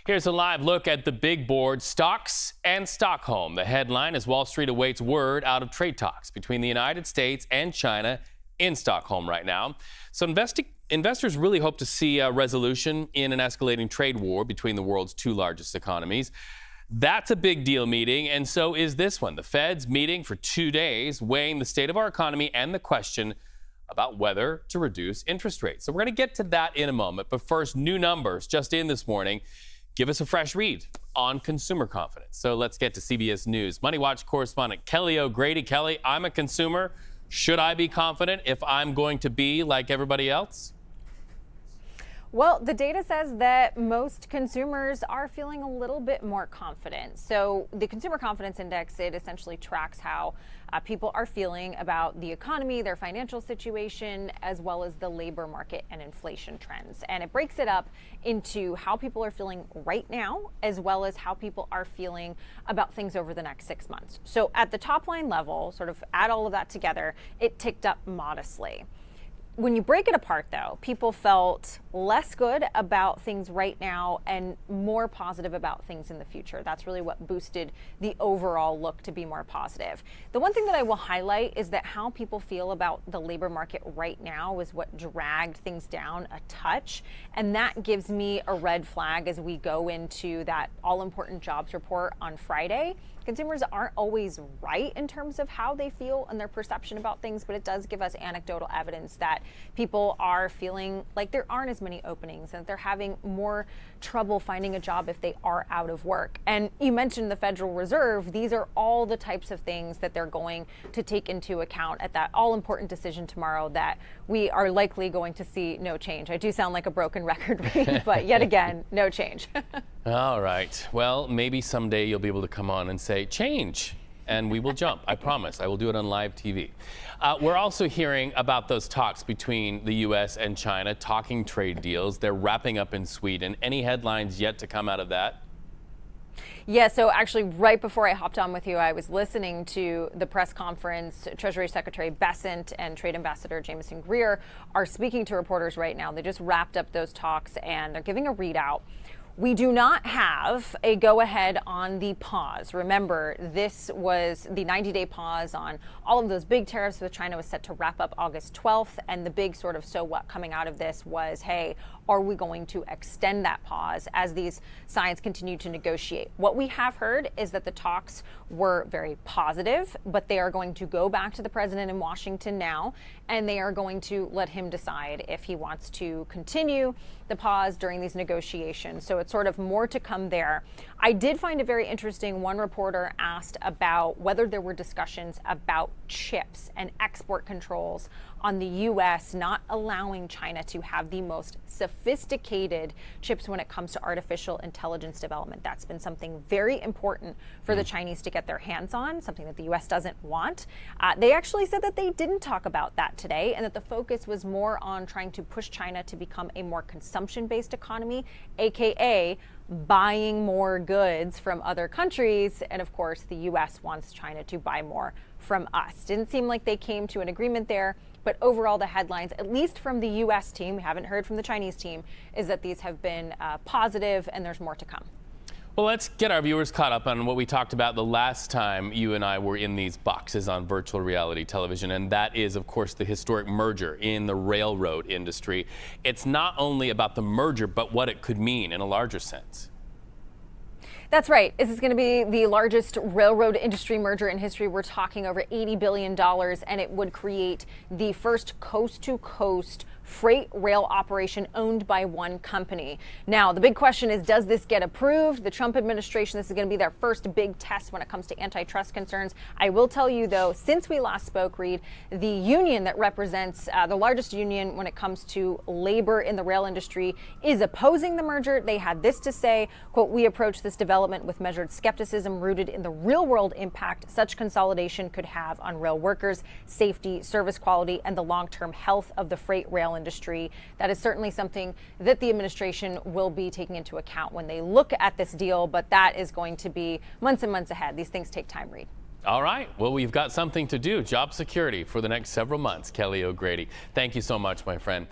Here's a live look at the big board, stocks and Stockholm. The headline is Wall Street awaits word out of trade talks between the United States and China in Stockholm right now. So investors really hope to see a resolution in an escalating trade war between the world's two largest economies. That's a big deal meeting, and so is this one. The Fed's meeting for 2 days, weighing the state of our economy and the question about whether to reduce interest rates. So we're going to get to that in a moment. But first, new numbers just in this morning give us a fresh read on consumer confidence. So let's get to CBS News MoneyWatch correspondent Kelly O'Grady. Kelly, I'm a consumer. Should I be confident if I'm going to be like everybody else? Well, the data says that most consumers are feeling a little bit more confident. So the Consumer Confidence Index, it essentially tracks how people are feeling about the economy, their financial situation, as well as the labor market and inflation trends. And it breaks it up into how people are feeling right now, as well as how people are feeling about things over the next 6 months. So at the top line level, sort of add all of that together, it ticked up modestly. When you break it apart, though, people felt less good about things right now and more positive about things in the future. That's really what boosted the overall look to be more positive. The one thing that I will highlight is that how people feel about the labor market right now is what dragged things down a touch. And that gives me a red flag as we go into that all-important jobs report on Friday. Consumers aren't always right in terms of how they feel and their perception about things, but it does give us anecdotal evidence that people are feeling like there aren't as many openings and they're having more trouble finding a job if they are out of work. And you mentioned the Federal Reserve. These are all the types of things that they're going to take into account at that all-important decision tomorrow that we are likely going to see no change. I do sound like a broken record, but yet again, no change. All right. Well, maybe someday you'll be able to come on and say, change, and we will jump. I promise. I will do it on live TV. We're also hearing about those talks between the U.S. and China, talking trade deals. They're wrapping up in Sweden. Any headlines yet to come out of that? Yeah, so actually right before I hopped on with you, I was listening to the press conference. Treasury Secretary Bessent and Trade Ambassador Jameson Greer are speaking to reporters right now. They just wrapped up those talks and they're giving a readout. We do not have a go-ahead on the pause. Remember, this was the 90-day pause on all of those big tariffs with China was set to wrap up August 12th. And the big sort of so what coming out of this was, hey, are we going to extend that pause as these sides continue to negotiate? What we have heard is that the talks were very positive, but they are going to go back to the president in Washington now, and they are going to let him decide if he wants to continue the pause during these negotiations. So it's sort of more to come there. I did find it very interesting. One reporter asked about whether there were discussions about chips and export controls on the U.S. not allowing China to have the most sophisticated chips when it comes to artificial intelligence development. That's been something very important for the Chinese to get their hands on, something that the U.S. doesn't want. They actually said that they didn't talk about that today and that the focus was more on trying to push China to become a more consumption-based economy, aka buying more goods from other countries. And of course, the U.S. wants China to buy more from us. Didn't seem like they came to an agreement there. But overall, the headlines, at least from the U.S. team, we haven't heard from the Chinese team, is that these have been positive and there's more to come. Well, let's get our viewers caught up on what we talked about the last time you and I were in these boxes on virtual reality television, and that is, of course, the historic merger in the railroad industry. It's not only about the merger, but what it could mean in a larger sense. That's right. This is going to be the largest railroad industry merger in history. We're talking over $80 billion, and it would create the first coast-to-coast freight rail operation owned by one company. Now, the big question is, does this get approved? The Trump administration, this is going to be their first big test when it comes to antitrust concerns. I will tell you, though, since we last spoke, Reed, the union that represents the largest union when it comes to labor in the rail industry is opposing the merger. They had this to say, quote, "We approach this development with measured skepticism rooted in the real-world impact such consolidation could have on rail workers, safety, service quality, and the long-term health of the freight rail industry." That is certainly something that the administration will be taking into account when they look at this deal, but that is going to be months and months ahead. These things take time, Reed. All right. Well, we've got something to do. Job security for the next several months. Kelly O'Grady, thank you so much, my friend.